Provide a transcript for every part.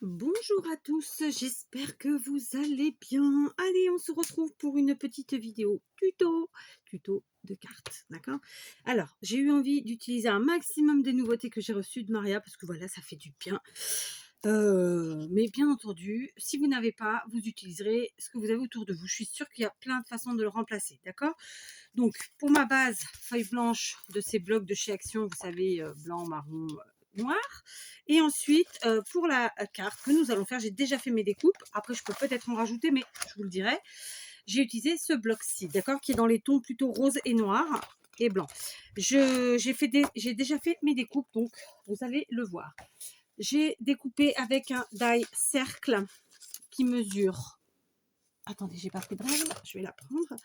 Bonjour à tous, j'espère que vous allez bien. Allez, on se retrouve pour une petite vidéo tuto de cartes, d'accord? Alors, j'ai eu envie d'utiliser un maximum des nouveautés que j'ai reçues de Maria, parce que voilà, ça fait du bien. Mais bien entendu, si vous n'avez pas, vous utiliserez ce que vous avez autour de vous. Je suis sûre qu'il y a plein de façons de le remplacer, d'accord? Donc, pour ma base, feuille blanche de ces blocs de chez Action, vous savez, blanc, marron, noir. Et ensuite, pour la carte que nous allons faire, j'ai déjà fait mes découpes. Après, je peux peut-être en rajouter, mais je vous le dirai. J'ai utilisé ce bloc-ci, d'accord, qui est dans les tons plutôt rose et noir et blanc. J'ai déjà fait mes découpes, donc vous allez le voir. J'ai découpé avec un die cercle qui mesure. Attendez, j'ai pas pris de règle, je vais la prendre.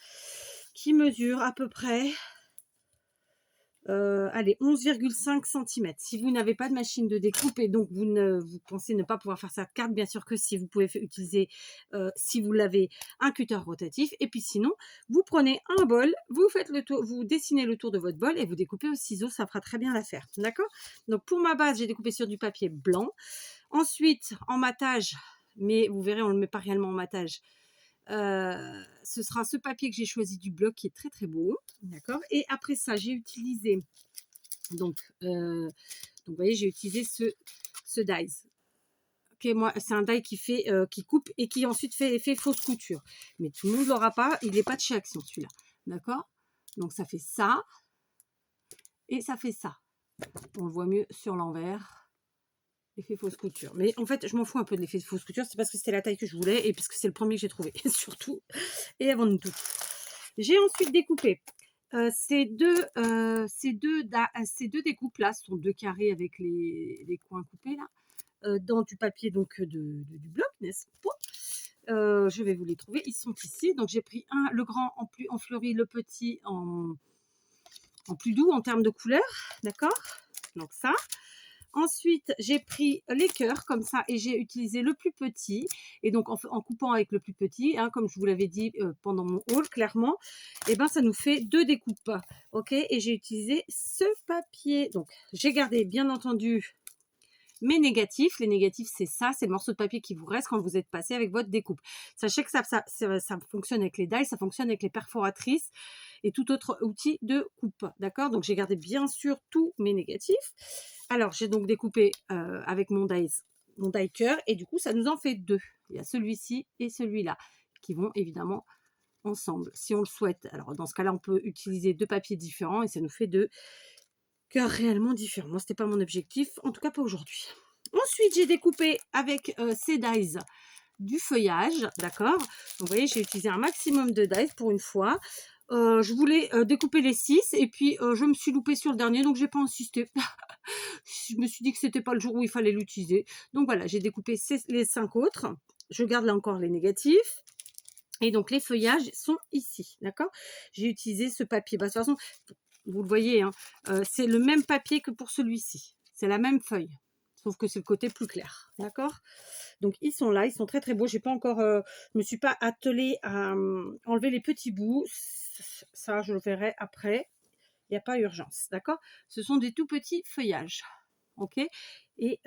Qui mesure à peu près allez, 11,5 cm. Si vous n'avez pas de machine de découpe et donc vous pensez ne pas pouvoir faire cette carte, bien sûr que si, vous pouvez utiliser, si vous l'avez, un cutter rotatif. Et puis sinon, vous prenez un bol, vous faites le tour, vous dessinez le tour de votre bol et vous découpez au ciseau, ça fera très bien l'affaire. D'accord? Donc pour ma base, j'ai découpé sur du papier blanc. Ensuite, en matage, mais vous verrez, on ne le met pas réellement en matage. Ce sera ce papier que j'ai choisi du bloc qui est très très beau, d'accord. Et après ça, j'ai utilisé vous voyez, j'ai utilisé ce dies. Ok, moi c'est un die qui coupe et qui ensuite fait fausse couture. Mais tout le monde l'aura pas, il n'est pas de chez Action celui-là, d'accord. Donc ça fait ça et ça fait ça. On le voit mieux sur l'envers. L'effet fausse couture. Mais en fait, je m'en fous un peu de l'effet fausse couture. C'est parce que c'était la taille que je voulais et parce que c'est le premier que j'ai trouvé, surtout. Et avant de tout. J'ai ensuite découpé ces deux découpes là, ce sont deux carrés avec les coins coupés là, dans du papier donc du bloc, n'est-ce pas? Je vais vous les trouver, ils sont ici. Donc j'ai pris le grand en fleuri, le petit en plus doux en termes de couleur, d'accord? Donc ça. Ensuite, j'ai pris les cœurs comme ça et j'ai utilisé le plus petit. Et donc, en coupant avec le plus petit, hein, comme je vous l'avais dit pendant mon haul, clairement, et ben, ça nous fait deux découpes. Ok. Et j'ai utilisé ce papier. Donc, j'ai gardé, bien entendu, mes négatifs. Les négatifs, c'est ça, c'est le morceau de papier qui vous reste quand vous êtes passé avec votre découpe. Sachez que ça fonctionne avec les dies, ça fonctionne avec les perforatrices et tout autre outil de coupe. D'accord? Donc, j'ai gardé bien sûr tous mes négatifs. Alors, j'ai donc découpé avec mon die cœur et du coup, ça nous en fait deux. Il y a celui-ci et celui-là qui vont évidemment ensemble si on le souhaite. Alors, dans ce cas-là, on peut utiliser deux papiers différents et ça nous fait deux cœurs réellement différents. Moi, ce n'était pas mon objectif, en tout cas pas aujourd'hui. Ensuite, j'ai découpé avec ces dies du feuillage, d'accord. Vous voyez, j'ai utilisé un maximum de dies pour une fois. Je voulais découper les 6 et puis je me suis loupée sur le dernier, donc j'ai pas insisté. Je me suis dit que c'était pas le jour où il fallait l'utiliser. Donc voilà, j'ai découpé les 5 autres. Je garde là encore les négatifs. Et donc les feuillages sont ici, d'accord. J'ai utilisé ce papier. Bah, de toute façon, vous le voyez, hein, c'est le même papier que pour celui-ci. C'est la même feuille, sauf que c'est le côté plus clair, d'accord. Donc ils sont là, ils sont très très beaux. J'ai pas encore, je me suis pas attelée à enlever les petits bouts. Ça, je le verrai après. Il n'y a pas urgence, d'accord. Ce sont des tout petits feuillages, ok. Et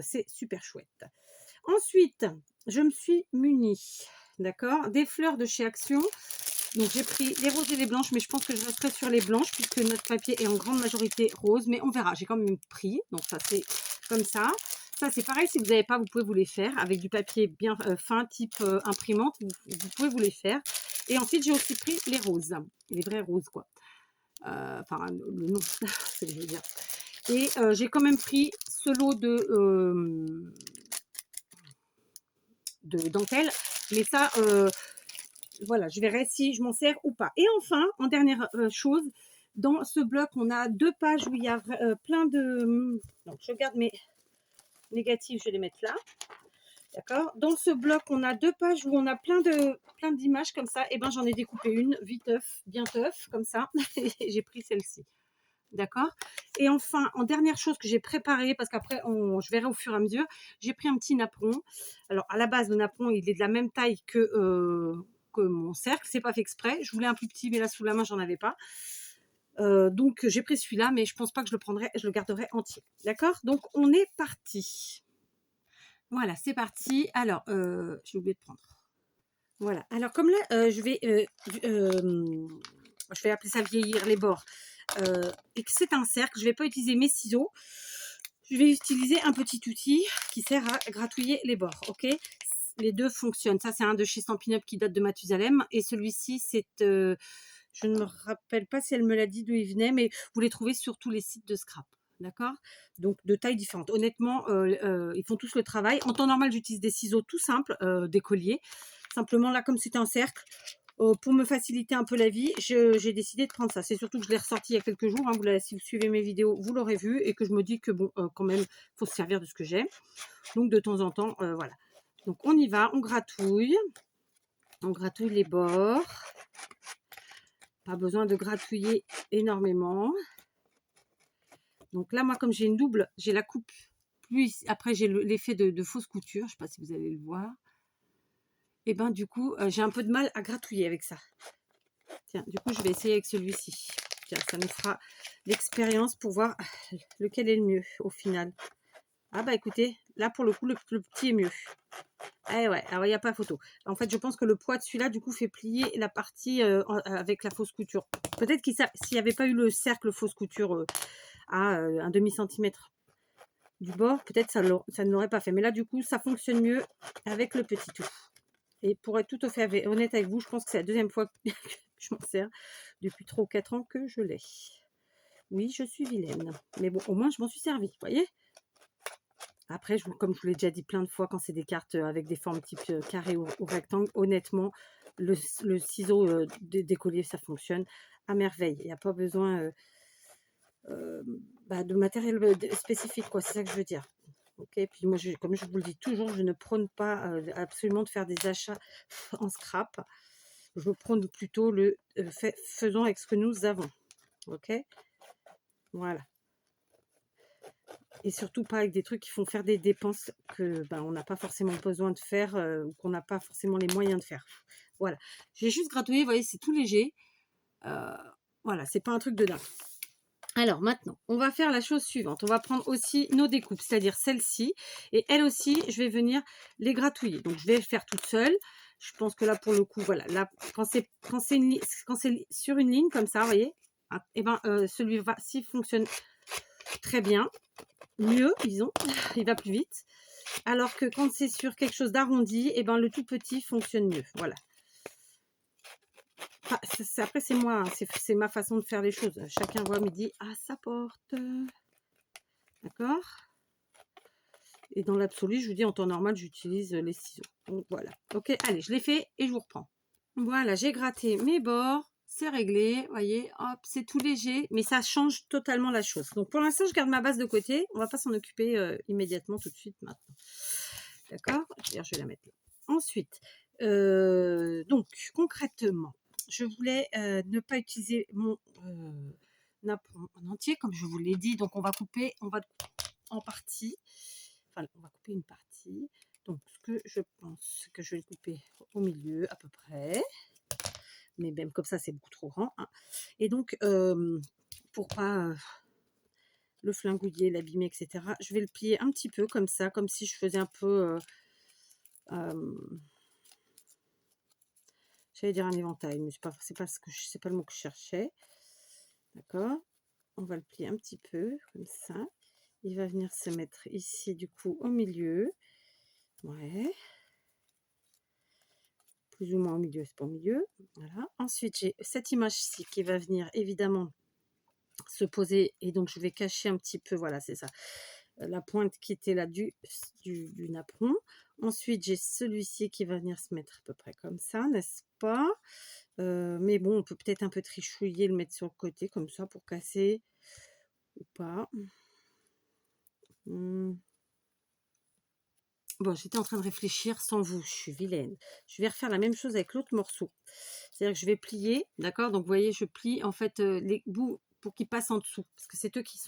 c'est super chouette. Ensuite, je me suis munie, d'accord, des fleurs de chez Action. Donc j'ai pris les roses et les blanches, mais je pense que je resterai sur les blanches puisque notre papier est en grande majorité rose, mais on verra. J'ai quand même pris, donc ça c'est comme ça. Ça c'est pareil, si vous n'avez pas, vous pouvez vous les faire avec du papier bien fin, type imprimante, vous pouvez vous les faire. Et ensuite j'ai aussi pris les roses, les vrais roses quoi. Enfin le nom, c'est je veux dire. Et j'ai quand même pris ce lot de dentelle, mais ça voilà, je verrai si je m'en sers ou pas. Et enfin, en dernière chose, dans ce bloc, on a 2 pages où il y a plein de... Donc, je garde mes négatifs, je vais les mettre là. D'accord. Dans ce bloc, on a 2 pages où on a plein d'images comme ça. Et ben, j'en ai découpé une, viteuf, bien teuf, comme ça. Et j'ai pris celle-ci. D'accord. Et enfin, en dernière chose que j'ai préparée, parce qu'après, je verrai au fur et à mesure, j'ai pris un petit napperon. Alors, à la base, le napperon, il est de la même taille que mon cercle. C'est pas fait exprès. Je voulais un plus petit, mais là, sous la main, j'en avais pas. Donc, j'ai pris celui-là, mais je pense pas que je le prendrai. Je le garderai entier. D'accord. Donc, on est parti. Voilà, c'est parti. Alors, j'ai oublié de prendre. Voilà. Alors comme là, je vais appeler ça vieillir les bords, et que c'est un cercle, je vais pas utiliser mes ciseaux. Je vais utiliser un petit outil qui sert à gratouiller les bords, OK? Les 2 fonctionnent. Ça, c'est un de chez Stampin' Up qui date de Mathusalem et celui-ci, c'est, je ne me rappelle pas si elle me l'a dit d'où il venait, mais vous les trouvez sur tous les sites de scrap, d'accord? Donc de tailles différentes. Honnêtement, ils font tous le travail. En temps normal, j'utilise des ciseaux tout simples, d'écolier. Simplement là, comme c'est un cercle, pour me faciliter un peu la vie, j'ai décidé de prendre ça. C'est surtout que je l'ai ressorti il y a quelques jours, hein, si vous suivez mes vidéos, vous l'aurez vu, et que je me dis que bon, quand même, il faut se servir de ce que j'ai. Donc de temps en temps, voilà. Donc on y va, on gratouille les bords. Pas besoin de gratouiller énormément. Donc là, moi, comme j'ai une double, j'ai la coupe plus. Après, j'ai l'effet de fausse couture. Je ne sais pas si vous allez le voir. Et ben du coup, j'ai un peu de mal à gratouiller avec ça. Tiens, du coup, je vais essayer avec celui-ci. Tiens, ça nous fera l'expérience pour voir lequel est le mieux au final. Ah bah écoutez, là pour le coup, le petit est mieux. Eh ouais, alors il n'y a pas photo. En fait, je pense que le poids de celui-là, du coup, fait plier la partie avec la fausse couture. Peut-être qu'il s'il n'y avait pas eu le cercle fausse couture à un demi-centimètre du bord, peut-être ça ne l'aurait pas fait. Mais là, du coup, ça fonctionne mieux avec le petit tout. Et pour être tout à fait honnête avec vous, je pense que c'est la deuxième fois que je m'en sers depuis 3 ou 4 ans que je l'ai. Oui, je suis vilaine. Mais bon, au moins, je m'en suis servi, vous voyez. Après, comme je vous l'ai déjà dit plein de fois, quand c'est des cartes avec des formes type carré ou rectangle, honnêtement, le ciseau d'écolier, ça fonctionne à merveille. Il n'y a pas besoin de matériel spécifique, quoi. C'est ça que je veux dire. Ok, puis moi, comme je vous le dis toujours, je ne prône pas absolument de faire des achats en scrap. Je prône plutôt le faisons avec ce que nous avons. Ok, voilà. Et surtout pas avec des trucs qui font faire des dépenses que on n'a pas forcément besoin de faire ou qu'on n'a pas forcément les moyens de faire. Voilà. J'ai juste gratouillé, vous voyez, c'est tout léger. Voilà, c'est pas un truc de dingue. Alors maintenant, on va faire la chose suivante. On va prendre aussi nos découpes, c'est-à-dire celle-ci. Et elle aussi, je vais venir les gratouiller. Donc je vais le faire toute seule. Je pense que là, pour le coup, voilà. Là, quand c'est sur une ligne comme ça, vous voyez, et celui-ci fonctionne très bien. Mieux, disons, il va plus vite. Alors que quand c'est sur quelque chose d'arrondi, le tout petit fonctionne mieux. Voilà. Enfin, après, c'est moi, hein, c'est ma façon de faire les choses. Chacun voit midi à sa porte. D'accord? Et dans l'absolu, je vous dis, en temps normal, j'utilise les ciseaux. Donc voilà. Ok, allez, je l'ai fait et je vous reprends. Voilà, j'ai gratté mes bords. C'est réglé, vous voyez, hop, c'est tout léger, mais ça change totalement la chose. Donc pour l'instant, je garde ma base de côté. On va pas s'en occuper immédiatement, tout de suite, maintenant. D'accord? Je vais la mettre là. Ensuite, donc concrètement, je voulais ne pas utiliser mon napperon en entier, comme je vous l'ai dit. Donc on va couper, on va en partie. Enfin, on va couper une partie. Donc ce que je pense que je vais couper au milieu à peu près. Mais même comme ça, c'est beaucoup trop grand. Hein. Et donc, pour pas le flingouiller, l'abîmer, etc., je vais le plier un petit peu comme ça, comme si je faisais un peu... j'allais dire un éventail, mais c'est pas le mot que je cherchais. D'accord. On va le plier un petit peu, comme ça. Il va venir se mettre ici, du coup, au milieu. Ouais. Plus ou moins au milieu, c'est pas au milieu. Voilà. Ensuite, j'ai cette image-ci qui va venir, évidemment, se poser. Et donc, je vais cacher un petit peu, voilà, c'est ça. La pointe qui était là du napperon. Ensuite, j'ai celui-ci qui va venir se mettre à peu près comme ça, n'est-ce pas? Mais bon, on peut peut-être un peu trichouiller, le mettre sur le côté, comme ça, pour casser, ou pas. Bon, j'étais en train de réfléchir sans vous, je suis vilaine. Je vais refaire la même chose avec l'autre morceau. C'est-à-dire que je vais plier, d'accord? Donc, vous voyez, je plie, en fait, les bouts pour qu'ils passent en dessous. Parce que c'est eux qui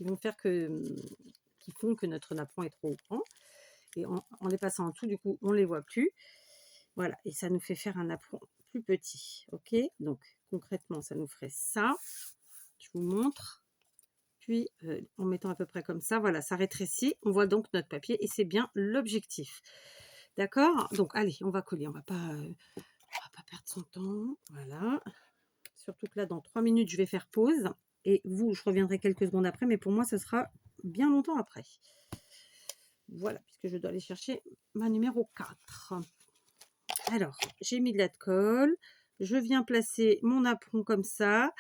vont faire qui font que notre napperon est trop grand. Et en les passant en dessous, du coup, on ne les voit plus. Voilà, et ça nous fait faire un napperon plus petit, ok? Donc, concrètement, ça nous ferait ça. Je vous montre. puis en mettant à peu près comme ça, voilà, ça rétrécit. On voit donc notre papier et c'est bien l'objectif. D'accord? Donc allez, on va coller, on va pas perdre son temps. Voilà. Surtout que là, dans 3 minutes, je vais faire pause. Et vous, je reviendrai quelques secondes après, mais pour moi, ce sera bien longtemps après. Voilà, puisque je dois aller chercher ma numéro 4. Alors, j'ai mis de l'alcool. Je viens placer mon apron comme ça.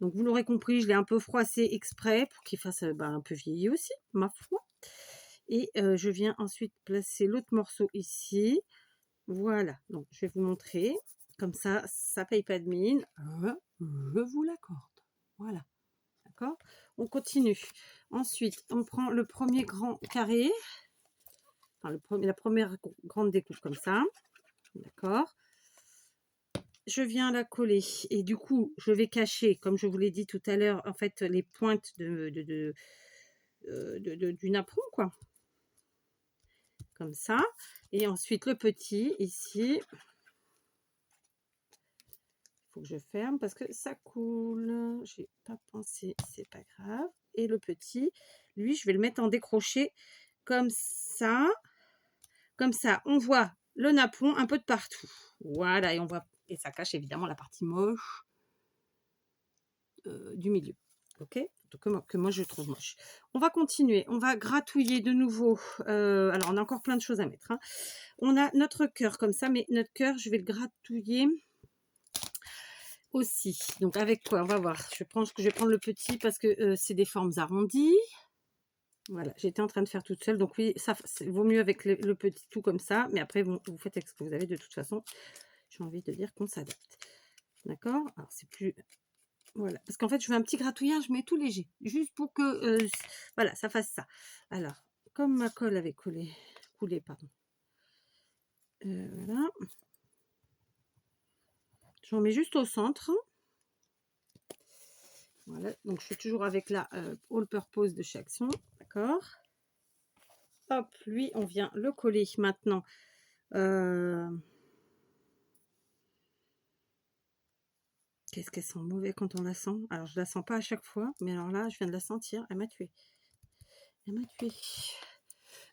Donc, vous l'aurez compris, je l'ai un peu froissé exprès pour qu'il fasse un peu vieilli aussi, ma foi. Et je viens ensuite placer l'autre morceau ici. Voilà, donc je vais vous montrer. Comme ça paye pas de mine. Je vous l'accorde. Voilà, d'accord. On continue. Ensuite, on prend le premier grand carré. Enfin, la première grande découpe comme ça. D'accord. Je viens la coller. Et du coup, je vais cacher, comme je vous l'ai dit tout à l'heure, en fait, les pointes du napperon, quoi. Comme ça. Et ensuite, le petit, ici. Faut que je ferme parce que ça coule. J'ai pas pensé, c'est pas grave. Et le petit, lui, je vais le mettre en décroché comme ça. Comme ça, on voit le napperon un peu de partout. Voilà, et ça cache évidemment la partie moche du milieu. Ok, donc que moi je trouve moche. On va continuer, on va gratouiller de nouveau. Alors on a encore plein de choses à mettre, hein. On a notre cœur comme ça, mais notre cœur, je vais le gratouiller aussi. Donc avec quoi? On va voir. Je pense que je vais prendre le petit parce que c'est des formes arrondies. Voilà, j'étais en train de faire toute seule. Donc oui, ça vaut mieux avec le petit tout comme ça. Mais après, vous faites avec ce que vous avez de toute façon. J'ai envie de dire qu'on s'adapte. D'accord? Alors c'est plus... Voilà. Parce qu'en fait, je veux un petit gratouillage, mais tout léger. Juste pour que voilà, ça fasse ça. Alors, comme ma colle avait coulé, pardon. Voilà. J'en mets juste au centre. Voilà, donc je suis toujours avec la all purpose de chez Action, d'accord. Hop, lui, on vient le coller maintenant. Qu'est-ce qu'elle sent mauvais quand on la sent. Alors, je la sens pas à chaque fois, mais alors là, je viens de la sentir. Elle m'a tuée. Elle m'a tuée.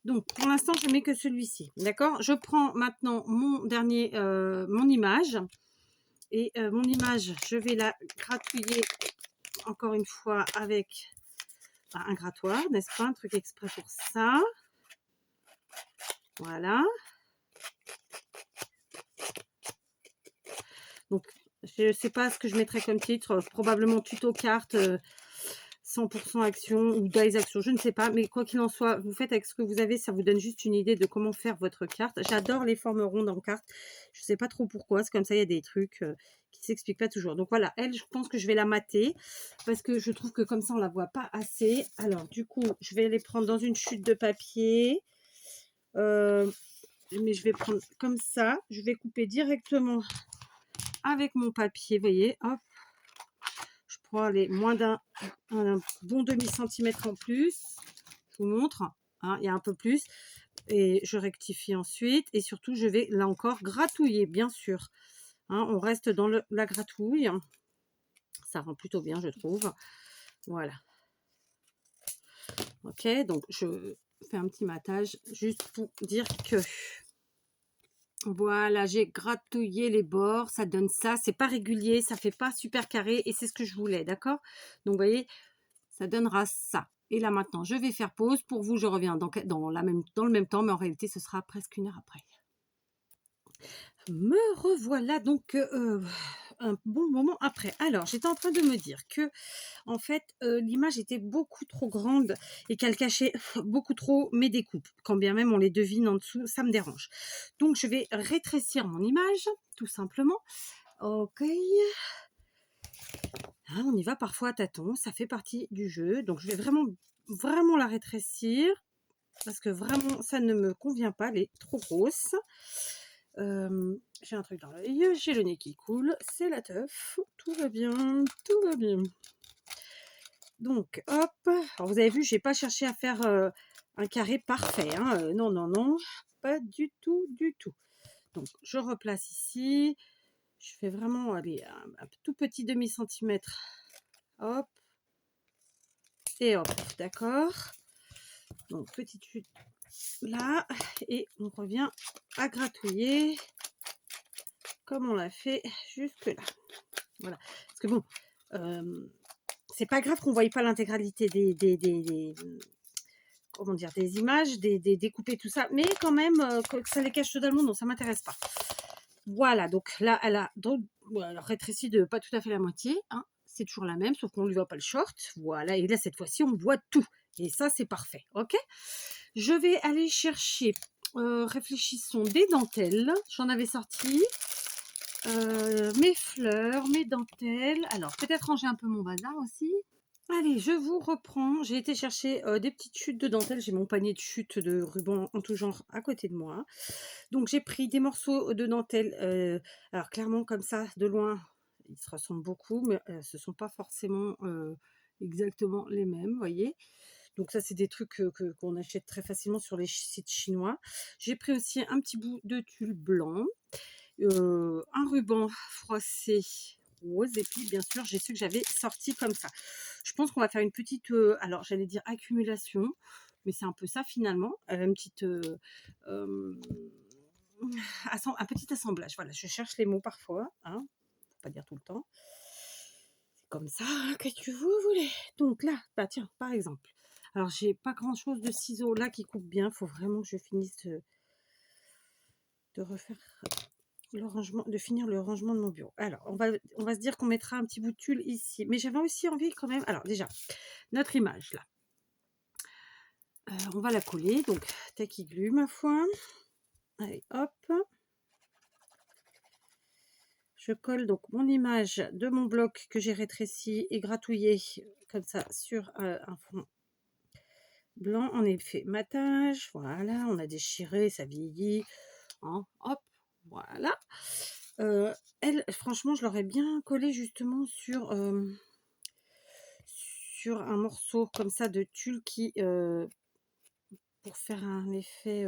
Donc, pour l'instant, je mets que celui-ci, d'accord. Je prends maintenant mon dernier, mon image. Et mon image, je vais la gratouiller encore une fois avec un grattoir, n'est-ce pas? Un truc exprès pour ça. Voilà. Donc, je ne sais pas ce que je mettrai comme titre. Probablement tuto carte 100% action ou Dice action, je ne sais pas. Mais quoi qu'il en soit, vous faites avec ce que vous avez. Ça vous donne juste une idée de comment faire votre carte. J'adore les formes rondes en carte. Je ne sais pas trop pourquoi. C'est comme ça, il y a des trucs qui ne s'expliquent pas toujours. Donc voilà, elle, je pense que je vais la mater. Parce que je trouve que comme ça, on ne la voit pas assez. Alors, du coup, je vais les prendre dans une chute de papier. Mais je vais prendre comme ça. Je vais couper directement avec mon papier, vous voyez, hop, je prends les moins un bon demi-centimètre en plus, je vous montre, hein, il y a un peu plus, et je rectifie ensuite, et surtout, je vais là encore gratouiller, bien sûr, hein, on reste dans la gratouille, ça rend plutôt bien, je trouve, voilà, ok, donc je fais un petit matage, juste pour dire que... Voilà, j'ai gratouillé les bords, ça donne ça. C'est pas régulier, ça fait pas super carré et c'est ce que je voulais, d'accord? Donc, vous voyez, ça donnera ça. Et là, maintenant, je vais faire pause. Pour vous, je reviens dans le même temps, mais en réalité, ce sera presque 1 heure après. Me revoilà donc un bon moment après. Alors, j'étais en train de me dire que, en fait, l'image était beaucoup trop grande et qu'elle cachait beaucoup trop mes découpes. Quand bien même on les devine en dessous, ça me dérange. Donc, je vais rétrécir mon image, tout simplement. Ok. Hein, on y va parfois à tâtons, ça fait partie du jeu. Donc, je vais vraiment la rétrécir parce que vraiment, ça ne me convient pas. Elle est trop grosse. J'ai un truc dans l'œil, j'ai le nez qui coule, c'est la teuf, tout va bien, tout va bien. Donc, hop, alors vous avez vu, j'ai pas cherché à faire un carré parfait, hein. Non, non, non, pas du tout, du tout. Donc, je replace ici, je fais vraiment allez, un tout petit demi-centimètre, hop, Et hop, d'accord. Donc, petite chute là. Et on revient à gratouiller comme on l'a fait jusque là. Voilà. Parce que bon, c'est pas grave qu'on ne voie pas l'intégralité comment dire, des images, des découpés, tout ça. Mais quand même, que ça les cache totalement, donc ça ne m'intéresse pas. Voilà, donc là, elle a donc, elle rétréci de pas tout à fait la moitié. Hein. C'est toujours la même, sauf qu'on ne lui voit pas le short. Voilà, et là, cette fois-ci, on voit tout. Et ça, c'est parfait. Ok. Je vais aller chercher, réfléchissons, des dentelles. J'en avais sorti. Mes fleurs, mes dentelles. Alors, peut-être ranger un peu mon bazar aussi. Allez, je vous reprends. J'ai été chercher des petites chutes de dentelle. J'ai mon panier de chutes de ruban en tout genre à côté de moi. Donc, j'ai pris des morceaux de dentelle. Alors, clairement, comme ça, de loin, ils se ressemblent beaucoup, mais ce ne sont pas forcément exactement les mêmes, vous voyez. Donc, ça, c'est des trucs qu'on achète très facilement sur les sites chinois. J'ai pris aussi un petit bout de tulle blanc, un ruban froissé rose, et puis bien sûr j'ai ceux que j'avais sortis comme ça. Je pense qu'on va faire une petite, alors j'allais dire accumulation, mais c'est un peu ça finalement, une petite, un petit assemblage. Voilà, je cherche les mots parfois, hein, faut pas dire tout le temps. C'est comme ça que vous voulez. Donc là, bah tiens, par exemple. Alors j'ai pas grand chose de ciseaux là qui coupent bien. Faut vraiment que je finisse de refaire le rangement, de finir le rangement de mon bureau. Alors, on va se dire qu'on mettra un petit bout de tulle ici. Mais j'avais aussi envie quand même. Alors, déjà, notre image là. On va la coller. Donc, tacky glue, ma foi. Allez, hop. Je colle donc mon image de mon bloc que j'ai rétréci et gratouillé comme ça sur un fond blanc en effet matage. Voilà, on a déchiré, ça vieillit. Hein, hop, voilà. Elle, franchement, je l'aurais bien collé justement sur un morceau comme ça de tulle qui, pour faire un effet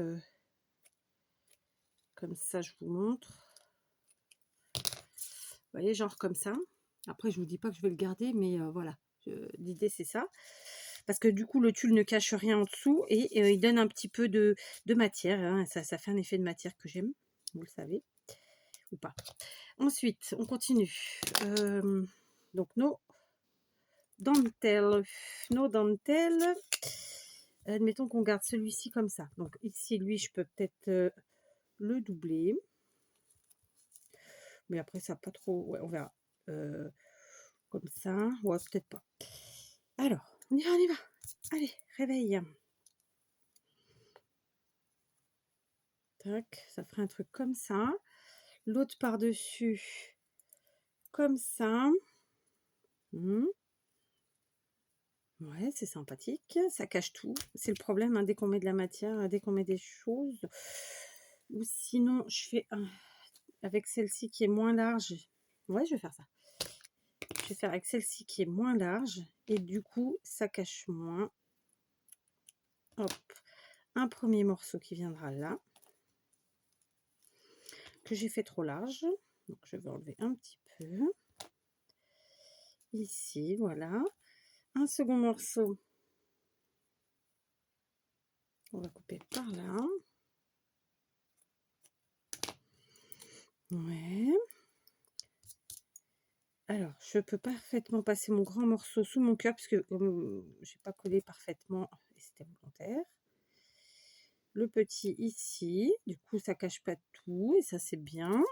comme ça, je vous montre. Vous voyez, genre comme ça. Après, je vous dis pas que je vais le garder, mais voilà, l'idée c'est ça. Parce que du coup, le tulle ne cache rien en dessous et il donne un petit peu de matière. Hein. Ça fait un effet de matière que j'aime, vous le savez, ou pas. Ensuite, on continue. Donc, nos dentelles. Admettons qu'on garde celui-ci comme ça. Donc, ici, lui, je peux peut-être le doubler. Mais après, ça pas trop... Ouais, on verra. Comme ça. Ouais, peut-être pas. Alors, on y va, on y va. Allez, réveille. Tac, ça ferait un truc comme ça. L'autre par-dessus, comme ça. Ouais, c'est sympathique. Ça cache tout. C'est le problème, hein, dès qu'on met de la matière, dès qu'on met des choses. Ou sinon, je fais avec celle-ci qui est moins large. Ouais, je vais faire ça. Je vais faire avec celle-ci qui est moins large. Et du coup, ça cache moins. Hop. Un premier morceau qui viendra là. Que j'ai fait trop large. Donc, je vais enlever un petit peu. Ici, voilà. Un second morceau. On va couper par là. Ouais. Alors, je peux parfaitement passer mon grand morceau sous mon cœur, parce que comme je n'ai pas collé parfaitement, et c'était volontaire. Le petit ici, du coup, ça cache pas tout, et ça, c'est bien.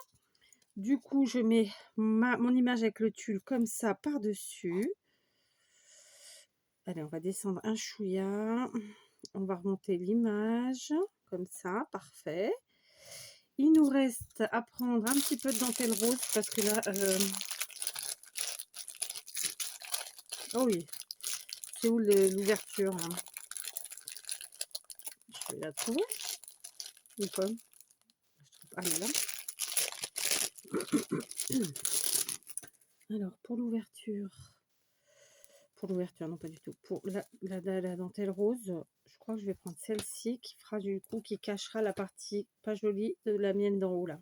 Du coup, je mets mon image avec le tulle comme ça par-dessus. Allez, on va descendre un chouïa. On va remonter l'image, comme ça, parfait. Il nous reste à prendre un petit peu de dentelle rose, parce que là... oh oui, c'est où l'ouverture là? Je vais la trouver. Ou pas? Ah, elle est là. Alors, pour l'ouverture, non pas du tout. Pour la dentelle rose, je crois que je vais prendre celle-ci qui fera du coup, qui cachera la partie pas jolie de la mienne d'en haut là.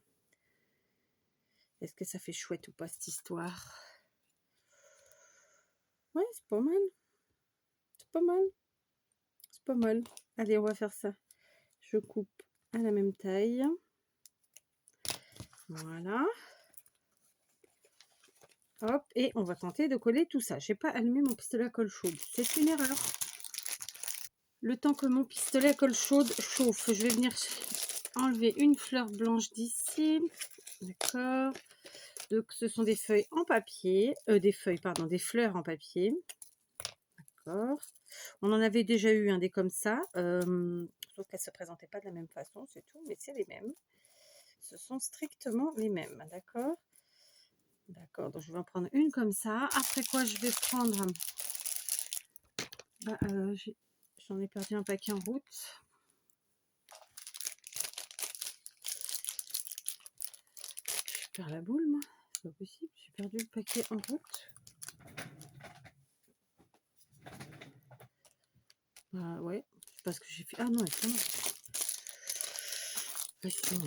Est-ce que ça fait chouette ou pas cette histoire? Ouais, c'est pas mal. pas mal. C'est pas mal. Allez, on va faire ça. Je coupe à la même taille. Voilà. Hop, et on va tenter de coller tout ça. J'ai pas allumé mon pistolet à colle chaude. C'est une erreur. Le temps que mon pistolet à colle chaude chauffe, je vais venir enlever une fleur blanche d'ici. D'accord. Donc, ce sont des feuilles en papier. Des fleurs en papier. D'accord. On en avait déjà eu un des comme ça. Sauf qu'elles ne se présentaient pas de la même façon, c'est tout. Mais c'est les mêmes. Ce sont strictement les mêmes. D'accord. D'accord. Donc, je vais en prendre une comme ça. Après quoi, je vais prendre... Bah, j'en ai perdu un paquet en route. Je perds la boule, moi. C'est pas possible. J'ai perdu le paquet en route. Bah ouais. Parce que j'ai fait... Ah non, attends.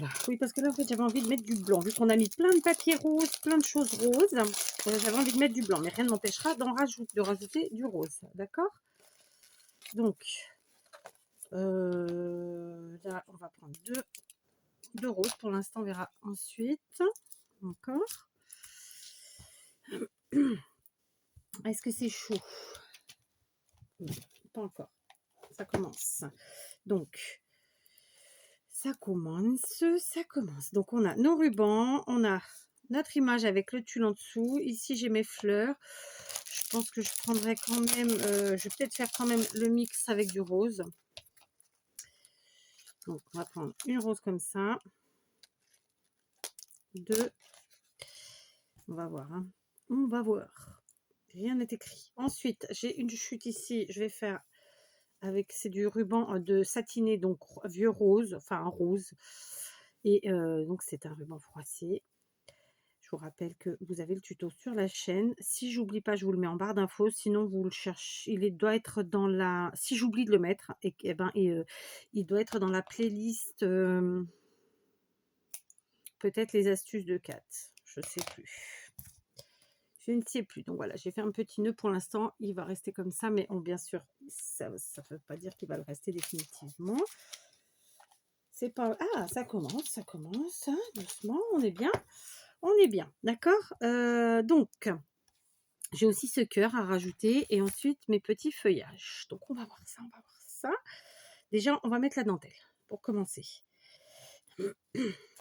Là. Oui, parce que là, en fait, j'avais envie de mettre du blanc. Vu qu'on a mis plein de papier rose, plein de choses roses, j'avais envie de mettre du blanc. Mais rien ne m'empêchera de rajouter du rose. D'accord. Donc, là, on va prendre deux roses. Pour l'instant, on verra ensuite. Encore. Est-ce que c'est chaud? Non, pas encore. Ça commence. Donc, ça commence. Donc, on a nos rubans, on a notre image avec le tulle en dessous. Ici, j'ai mes fleurs. Je pense que je prendrai quand même, je vais peut-être faire quand même le mix avec du rose. Donc, on va prendre une rose comme ça. Deux. On va voir. Hein. On va voir. Rien n'est écrit. Ensuite, j'ai une chute ici. Je vais faire avec, c'est du ruban de satiné, donc vieux rose, enfin un rose. Et donc, c'est un ruban froissé. Je vous rappelle que vous avez le tuto sur la chaîne. Si j'oublie pas, je vous le mets en barre d'infos. Sinon, vous le cherchez. Il doit être dans la... Si j'oublie de le mettre, il doit être dans la playlist. Peut-être les astuces de Kat. Je ne sais plus. Je ne sais plus. Donc voilà, j'ai fait un petit nœud pour l'instant. Il va rester comme ça. Mais bien sûr, ça ne veut pas dire qu'il va le rester définitivement. C'est pas... Ah, ça commence. Hein, doucement, on est bien. On est bien, d'accord. Donc, j'ai aussi ce cœur à rajouter et ensuite mes petits feuillages. Donc, on va voir ça, Déjà, on va mettre la dentelle pour commencer.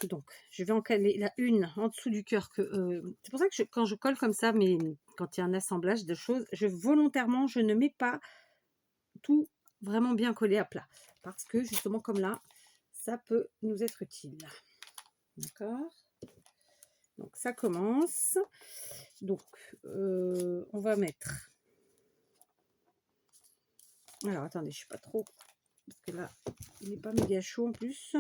Donc, je vais en caler la une en dessous du cœur. C'est pour ça que quand je colle comme ça, mais quand il y a un assemblage de choses, volontairement, je ne mets pas tout vraiment bien collé à plat. Parce que justement, comme là, ça peut nous être utile. D'accord. Donc, ça commence. Donc, on va mettre... Alors, attendez, je ne suis pas trop... Parce que là, il n'est pas méga chaud en plus.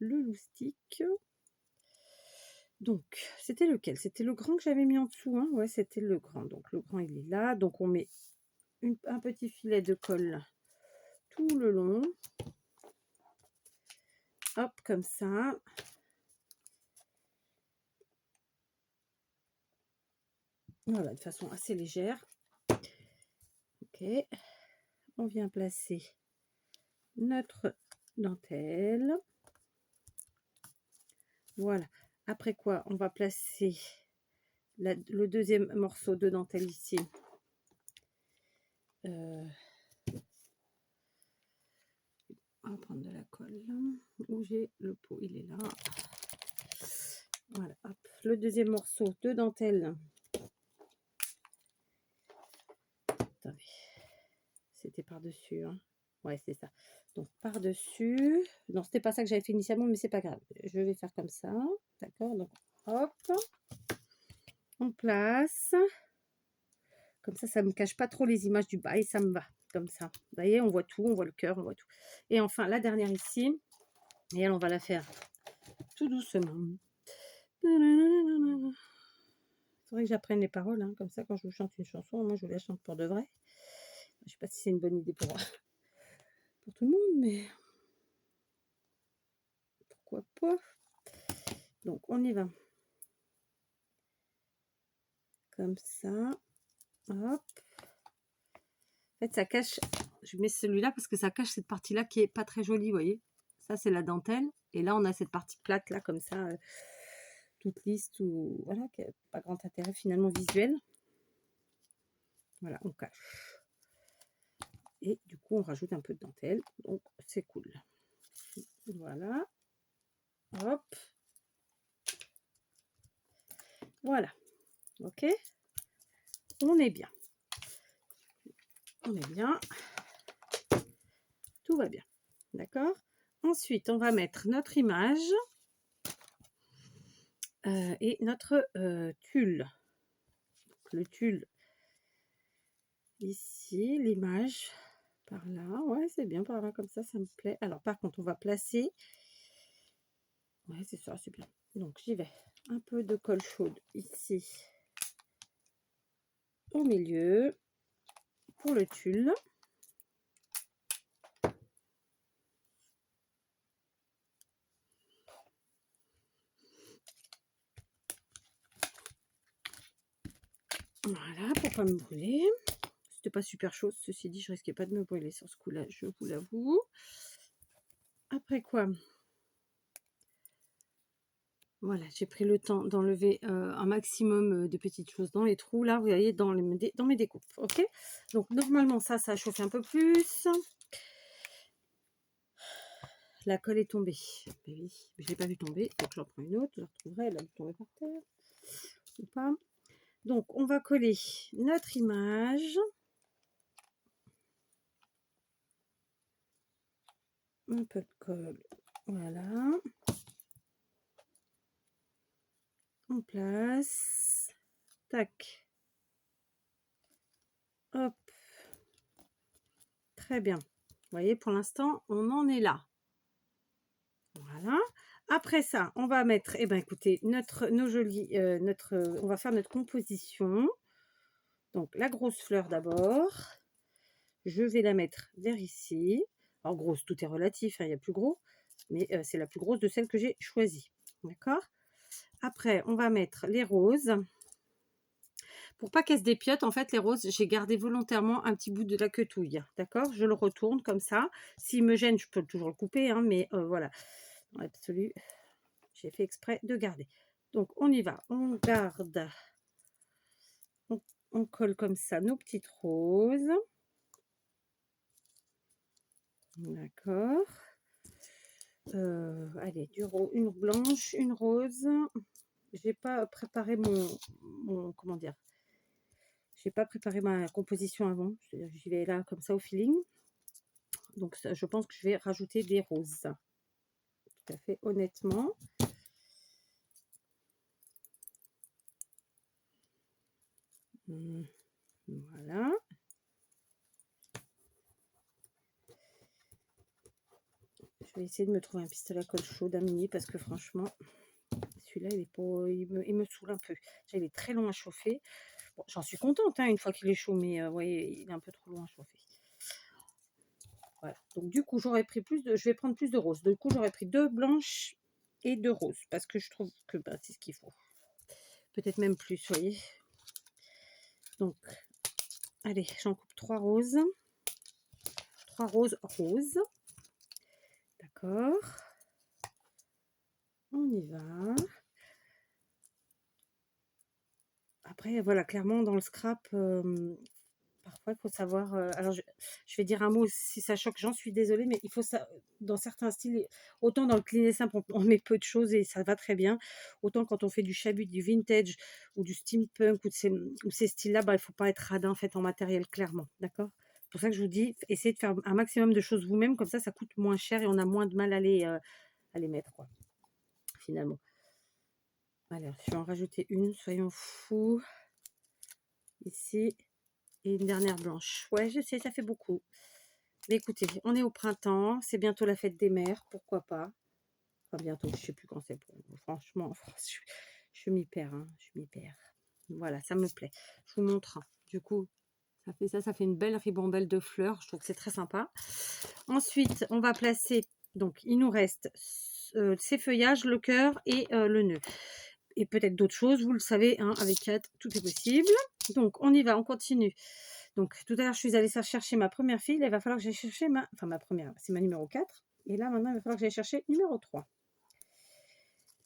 Le loustic. Donc, c'était lequel? C'était le grand que j'avais mis en dessous. Hein, ouais, c'était le grand. Donc, le grand, il est là. Donc, on met un petit filet de colle tout le long. Hop, comme ça. Voilà, de façon assez légère. Ok. On vient placer notre dentelle. Voilà. Après quoi, on va placer le deuxième morceau de dentelle ici. On va prendre de la colle. Où j'ai le pot, il est là. Voilà. Hop. Le deuxième morceau de dentelle. Attendez. C'était par-dessus. Hein. Ouais, c'est ça. Donc, par-dessus. Non, c'était pas ça que j'avais fait initialement, mais c'est pas grave. Je vais faire comme ça. D'accord. Donc, hop. On place. Comme ça ne me cache pas trop les images du bas et ça me va. Comme ça. Vous voyez, on voit tout. On voit le cœur, on voit tout. Et enfin, la dernière ici. Et elle, on va la faire tout doucement. Il faudrait que j'apprenne les paroles. Hein. Comme ça, quand je vous chante une chanson, moi, je vous la chante pour de vrai. Je ne sais pas si c'est une bonne idée pour tout le monde, mais pourquoi pas. Donc, on y va. Comme ça. Hop. fait, ça cache, je mets celui-là parce que ça cache cette partie-là qui est pas très jolie, vous voyez. Ça, c'est la dentelle. Et là, on a cette partie plate, là, comme ça, toute lisse, tout, voilà, qui n'a pas grand intérêt finalement visuel. Voilà, on cache. Et du coup, on rajoute un peu de dentelle. Donc, c'est cool. Voilà. Hop. Voilà. Ok. On est bien. On est bien. Tout va bien. D'accord. Ensuite, on va mettre notre image et notre tulle. Le tulle ici, l'image par là. Ouais, c'est bien par là, comme ça me plaît. Alors, par contre, on va placer. Ouais, c'est ça, c'est bien. Donc, j'y vais. Un peu de colle chaude ici, au milieu, pour le tulle. Voilà, pour pas me brûler. C'était pas super chaud, ceci dit, je risquais pas de me brûler sur ce coup-là, je vous l'avoue. Après quoi, voilà, j'ai pris le temps d'enlever un maximum de petites choses dans les trous, là, vous voyez, dans mes découpes, ok. Donc, normalement, ça a chauffé un peu plus. La colle est tombée. Mais oui, je l'ai pas vu tomber, donc j'en prends une autre, je la retrouverai, elle a tombé par terre, ou pas. Donc, on va coller notre image. Un peu de colle, voilà. On place. Tac. Hop. Très bien. Vous voyez, pour l'instant, on en est là. Voilà. Après ça, on va mettre, eh ben, écoutez, nos jolis, on va faire notre composition. Donc, la grosse fleur d'abord. Je vais la mettre vers ici. Alors, grosse, tout est relatif, hein, il y a plus gros. Mais c'est la plus grosse de celles que j'ai choisies. D'accord. Après, on va mettre les roses. Pour pas qu'elles se dépiotent, en fait, les roses, j'ai gardé volontairement un petit bout de la quetouille. D'accord. Je le retourne comme ça. S'il me gêne, je peux toujours le couper. Hein, mais voilà. Dans l'absolu, j'ai fait exprès de garder. Donc, on y va. On garde. On colle comme ça nos petites roses. D'accord. Allez, une blanche, une rose. J'ai pas préparé comment dire, j'ai pas préparé ma composition avant. J'y vais là comme ça au feeling. Donc ça, je pense que je vais rajouter des roses. Tout à fait honnêtement. Voilà. Je vais essayer de me trouver un pistolet à colle chaude à mini parce que franchement, celui-là, il me saoule un peu. Il est très long à chauffer. Bon, j'en suis contente hein, une fois qu'il est chaud, mais voyez, il est un peu trop long à chauffer. Voilà. Donc du coup, j'aurais pris je vais prendre plus de roses. Du coup, j'aurais pris 2 blanches et 2 roses parce que je trouve que c'est ce qu'il faut. Peut-être même plus, vous voyez. Donc, allez, j'en coupe 3 roses. 3 roses roses. D'accord. On y va. Après, voilà, clairement, dans le scrap, parfois, il faut savoir. Alors, je vais dire un mot, si ça choque, j'en suis désolée, mais il faut ça. Dans certains styles, autant dans le clean et simple, on met peu de choses et ça va très bien. Autant quand on fait du chabut, du vintage ou du steampunk ou ces styles-là, bah, il ne faut pas être radin en fait en matériel, clairement. D'accord. C'est pour ça que je vous dis, essayez de faire un maximum de choses vous-même, comme ça coûte moins cher et on a moins de mal à les mettre, quoi, finalement. Alors, je vais en rajouter une, soyons fous. Ici. Et une dernière blanche. Ouais, je sais, ça fait beaucoup. Mais écoutez, on est au printemps, c'est bientôt la fête des mères, pourquoi pas. Enfin, bientôt, je sais plus quand c'est. Franchement, je m'y perds, hein, je m'y perds. Voilà, ça me plaît. Je vous montre. Du coup, ça fait une belle ribambelle de fleurs. Je trouve que c'est très sympa. Ensuite, on va placer, donc il nous reste ces feuillages, le cœur et le nœud. Et peut-être d'autres choses, vous le savez, hein, avec Kat, tout est possible. Donc, on y va, on continue. Donc tout à l'heure, je suis allée chercher ma première file. Il va falloir que j'aille chercher ma première, c'est ma numéro 4. Et là, maintenant, il va falloir que j'aille chercher numéro 3.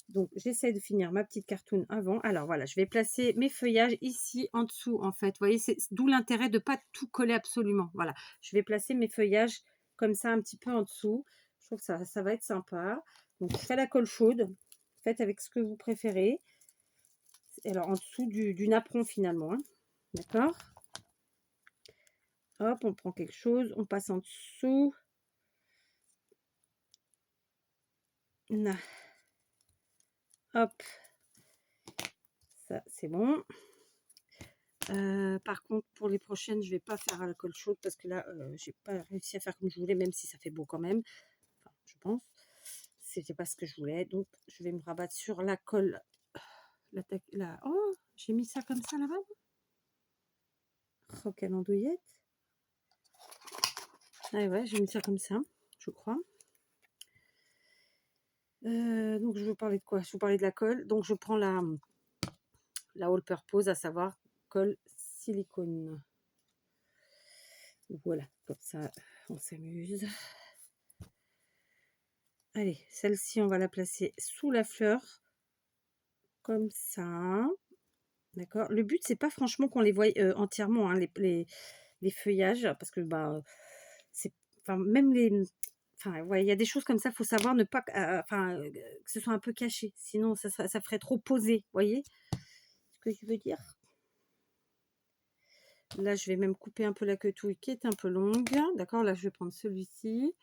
Donc, j'essaie de finir ma petite cartoon avant. Alors, voilà, je vais placer mes feuillages ici en dessous, en fait. Vous voyez, c'est d'où l'intérêt de ne pas tout coller absolument. Voilà, je vais placer mes feuillages comme ça, un petit peu en dessous. Je trouve que ça va être sympa. Donc, je fais la colle chaude. Faites avec ce que vous préférez. Alors, en dessous du napperon, finalement. Hein. D'accord? Hop, on prend quelque chose. On passe en dessous. Là. Hop. Ça, c'est bon. Par contre, pour les prochaines, je vais pas faire à la colle chaude parce que là, j'ai pas réussi à faire comme je voulais, même si ça fait beau quand même. Enfin, je pense. C'était pas ce que je voulais. Donc, je vais me rabattre sur la colle. Oh, j'ai mis ça comme ça là-bas. Rocannandouillette. Ah ouais, j'ai mis ça comme ça, je crois. Donc, je veux parler de quoi? Je vous parlais de la colle. Donc, je prends la all purpose, à savoir colle silicone. Voilà, comme ça, on s'amuse. Allez, celle-ci, on va la placer sous la fleur, comme ça. D'accord. Le but, c'est pas franchement qu'on les voie entièrement, hein, les feuillages, parce que bah, c'est, enfin, même les, enfin, ouais, il y a des choses comme ça, faut savoir ne pas, que ce soit un peu caché, sinon ça ferait trop posé, voyez ce que je veux dire. Là, je vais même couper un peu la queutouille qui est un peu longue. D'accord, là, je vais prendre celui-ci.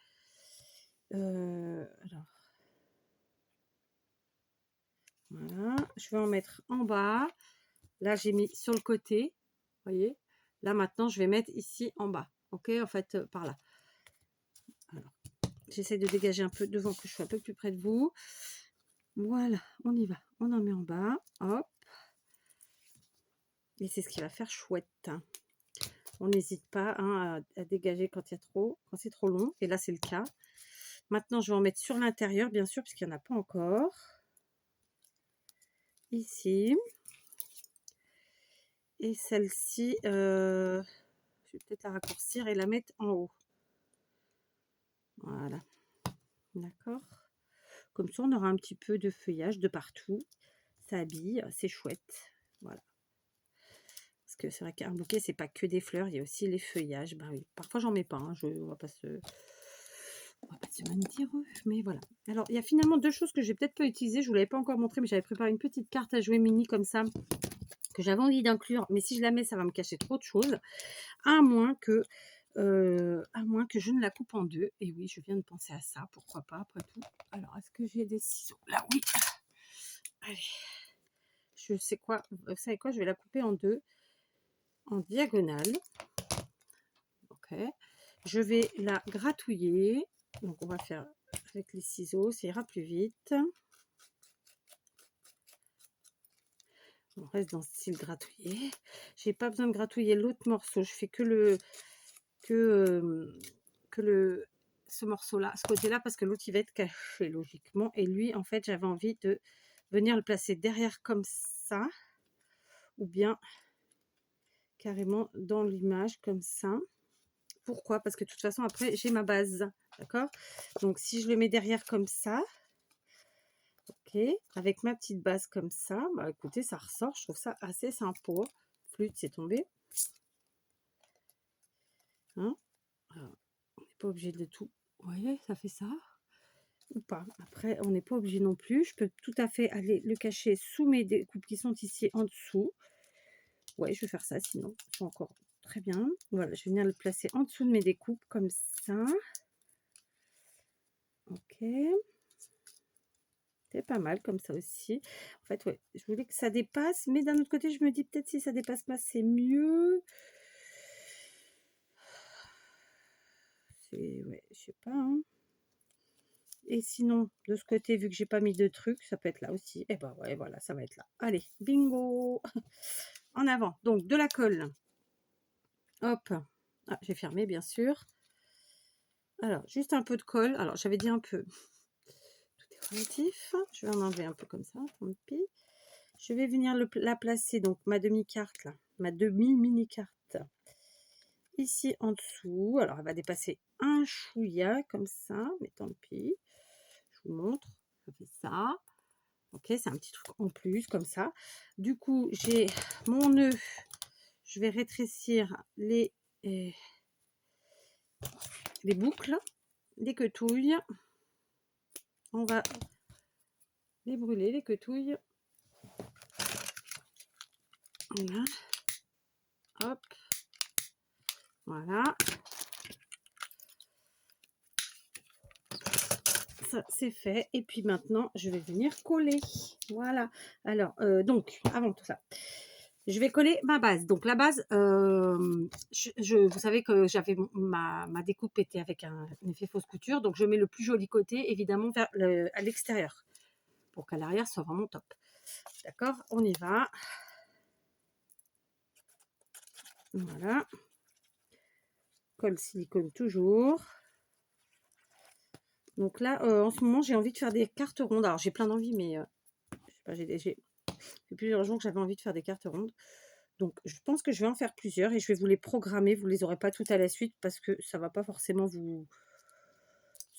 Alors, voilà, je vais en mettre en bas. Là, j'ai mis sur le côté, voyez. Là, maintenant, je vais mettre ici en bas, ok, en fait, par là. Alors, j'essaie de dégager un peu devant, que je sois un peu plus près de vous. Voilà, on y va. On en met en bas, hop. Et c'est ce qui va faire chouette. Hein. On n'hésite pas hein, à dégager quand c'est trop long. Et là, c'est le cas. Maintenant, je vais en mettre sur l'intérieur, bien sûr, puisqu'il n'y en a pas encore. Ici. Et celle-ci, je vais peut-être la raccourcir et la mettre en haut. Voilà. D'accord. Comme ça, on aura un petit peu de feuillage de partout. Ça habille, c'est chouette. Voilà. Parce que c'est vrai qu'un bouquet, c'est pas que des fleurs, il y a aussi les feuillages. Ben oui, parfois j'en mets pas, hein. On va pas se mentir, mais voilà. Alors, il y a finalement deux choses que j'ai peut-être pas utilisées. Je vous l'avais pas encore montré, mais j'avais préparé une petite carte à jouer mini comme ça que j'avais envie d'inclure. Mais si je la mets, ça va me cacher trop de choses. À moins que je ne la coupe en deux. Et oui, je viens de penser à ça. Pourquoi pas, après tout. Alors, est-ce que j'ai des ciseaux? Là, oui. Allez. Je sais quoi. Vous savez quoi? Je vais la couper en deux. En diagonale. Ok. Je vais la gratouiller. Donc, on va faire avec les ciseaux. Ça ira plus vite. On reste dans ce style gratouillé. J'ai pas besoin de gratouiller l'autre morceau. Je fais que ce morceau-là, ce côté-là, parce que l'autre, il va être caché, logiquement. Et lui, en fait, j'avais envie de venir le placer derrière comme ça. Ou bien carrément dans l'image comme ça. Pourquoi? Parce que de toute façon, après, j'ai ma base. D'accord? Donc, si je le mets derrière comme ça, ok, avec ma petite base comme ça, bah écoutez, ça ressort. Je trouve ça assez sympa. Flûte, c'est tombé. Hein? Alors, on n'est pas obligé de tout. Vous voyez, ça fait ça. Ou pas. Après, on n'est pas obligé non plus. Je peux tout à fait aller le cacher sous mes découpes qui sont ici en dessous. Ouais, je vais faire ça, sinon c'est encore très bien. Voilà, je vais venir le placer en dessous de mes découpes comme ça. Ok. C'est pas mal comme ça aussi. En fait, ouais, je voulais que ça dépasse, mais d'un autre côté, je me dis peut-être si ça dépasse pas, c'est mieux. C'est, ouais, je sais pas. Hein. Et sinon, de ce côté, vu que j'ai pas mis de trucs, ça peut être là aussi. Et ben ouais, voilà, ça va être là. Allez, bingo. En avant. Donc, de la colle. Hop. Ah, j'ai fermé, bien sûr. Alors, juste un peu de colle. Alors, j'avais dit un peu. Tout est relatif. Je vais en enlever un peu comme ça, tant pis. Je vais venir la placer, donc ma demi-carte, là. Ma demi-mini-carte. ici en dessous. Alors, elle va dépasser un chouïa comme ça, mais tant pis. Je vous montre. Je fais ça. Ok, c'est un petit truc en plus comme ça. Du coup, j'ai mon nœud. Je vais rétrécir les boucles, les quetouilles. On va les brûler, les quetouilles. Voilà. Hop. Voilà. Ça, c'est fait. Et puis maintenant, je vais venir coller. Voilà. Alors, donc, avant tout ça, je vais coller ma base. Donc, la base, vous savez que j'avais ma découpe était avec un effet fausse couture. Donc, je mets le plus joli côté, évidemment, à l'extérieur. Pour qu'à l'arrière, soit vraiment top. D'accord? On y va. Voilà. Colle silicone toujours. Donc là, en ce moment, j'ai envie de faire des cartes rondes. Alors, j'ai plein d'envie, mais je sais pas, j'ai plusieurs jours que j'avais envie de faire des cartes rondes. Donc, je pense que je vais en faire plusieurs et je vais vous les programmer. Vous les aurez pas toutes à la suite parce que ça va pas forcément vous...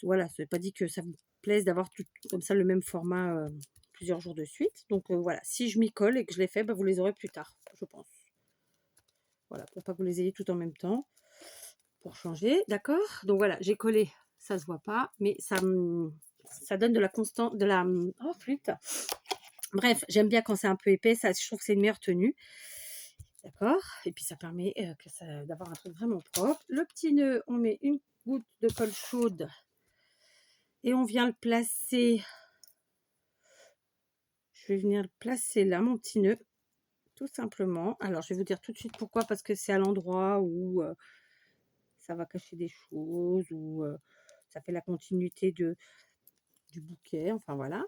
Voilà, ce n'est pas dit que ça vous plaise d'avoir tout comme ça le même format plusieurs jours de suite. Donc, voilà, si je m'y colle et que je les fais, bah, vous les aurez plus tard, je pense. Voilà, pour pas que vous les ayez tout en même temps. Pour changer, d'accord? Donc, voilà, j'ai collé. Ça se voit pas, mais ça donne de la constance, de la... Oh, flûte. Bref, j'aime bien quand c'est un peu épais. Ça, je trouve que c'est une meilleure tenue. D'accord? Et puis ça permet d'avoir un truc vraiment propre. Le petit nœud, on met une goutte de colle chaude et on vient le placer. Je vais venir le placer là, mon petit nœud, tout simplement. Alors, je vais vous dire tout de suite pourquoi, parce que c'est à l'endroit où ça va cacher des choses, ou ça fait la continuité du bouquet, enfin voilà.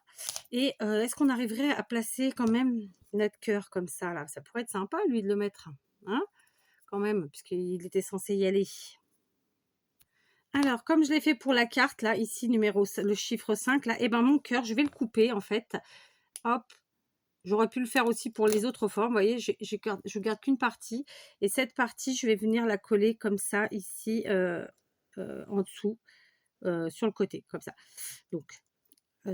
Et est-ce qu'on arriverait à placer quand même notre cœur comme ça, là? Ça pourrait être sympa, lui, de le mettre, hein, quand même, puisqu'il était censé y aller. Alors, comme je l'ai fait pour la carte, là, ici, le chiffre 5, là, et ben mon cœur, je vais le couper, en fait. Hop, j'aurais pu le faire aussi pour les autres formes, vous voyez, je garde qu'une partie. Et cette partie, je vais venir la coller comme ça, ici, en dessous, sur le côté, comme ça. Donc,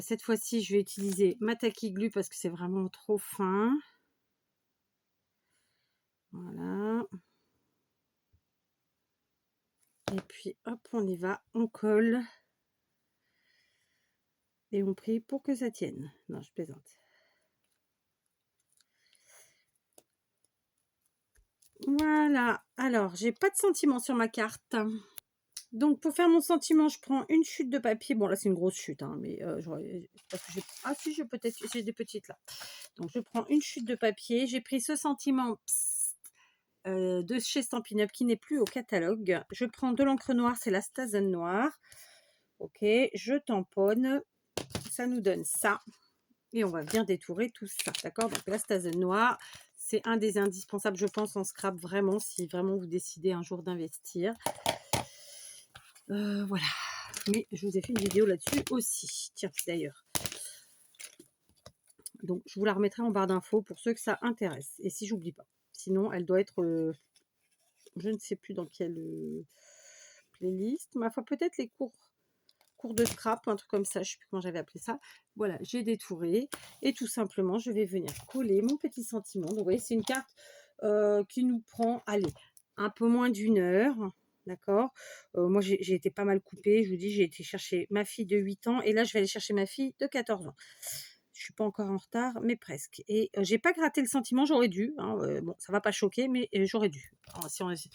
cette fois-ci, je vais utiliser ma Tacky Glue parce que c'est vraiment trop fin. Voilà. Et puis, hop, on y va, on colle. Et on prie pour que ça tienne. Non, je plaisante. Voilà. Alors, j'ai pas de sentiment sur ma carte. Donc, pour faire mon sentiment, je prends une chute de papier. Bon, là, c'est une grosse chute, hein, mais parce que ah, si, j'ai des petites là. Donc, je prends une chute de papier. J'ai pris ce sentiment de chez Stampin' Up qui n'est plus au catalogue. Je prends de l'encre noire, c'est la Stazen noire. Ok, je tamponne. Ça nous donne ça. Et on va bien détourer tout ça, d'accord? Donc, la Stazen noire, c'est un des indispensables, je pense, en scrap, vraiment, si vraiment vous décidez un jour d'investir. Voilà. Mais je vous ai fait une vidéo là-dessus aussi. Tiens, d'ailleurs. Donc, je vous la remettrai en barre d'infos pour ceux que ça intéresse. Et si j'oublie pas. Sinon, elle doit être... je ne sais plus dans quelle playlist. Ma foi, peut-être les cours de scrap, un truc comme ça. Je ne sais plus comment j'avais appelé ça. Voilà, j'ai détouré. Et tout simplement, je vais venir coller mon petit sentiment. Donc, vous voyez, c'est une carte qui nous prend, allez, un peu moins d'une heure. D'accord? Moi, j'ai été pas mal coupée. Je vous dis, j'ai été chercher ma fille de 8 ans. Et là, je vais aller chercher ma fille de 14 ans. Je suis pas encore en retard, mais presque. Et j'ai pas gratté le sentiment, j'aurais dû. Hein, bon, ça va pas choquer, mais j'aurais dû. Alors, si on est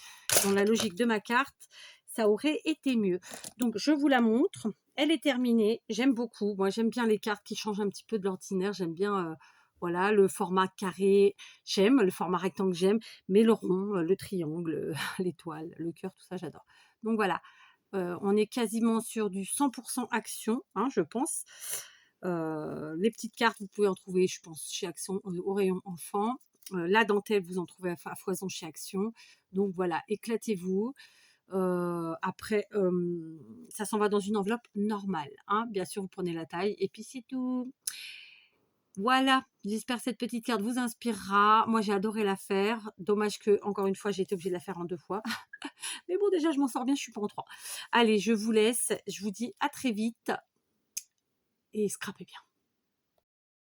dans la logique de ma carte, ça aurait été mieux. Donc, je vous la montre. Elle est terminée. J'aime beaucoup. Moi, j'aime bien les cartes qui changent un petit peu de l'ordinaire. J'aime bien... voilà, le format carré, j'aime, le format rectangle, j'aime, mais le rond, le triangle, l'étoile, le cœur, tout ça, j'adore. Donc voilà, on est quasiment sur du 100% action, hein, je pense. Les petites cartes, vous pouvez en trouver, je pense, chez Action, au rayon enfant. La dentelle, vous en trouvez à foison chez Action. Donc voilà, éclatez-vous. Après, ça s'en va dans une enveloppe normale, hein. Bien sûr, vous prenez la taille et puis c'est tout. Voilà, j'espère que cette petite carte vous inspirera. Moi, j'ai adoré la faire. Dommage que, encore une fois, j'ai été obligée de la faire en 2 fois. Mais bon, déjà, je m'en sors bien, je suis pas en 3. Allez, je vous laisse. Je vous dis à très vite et scrapez bien.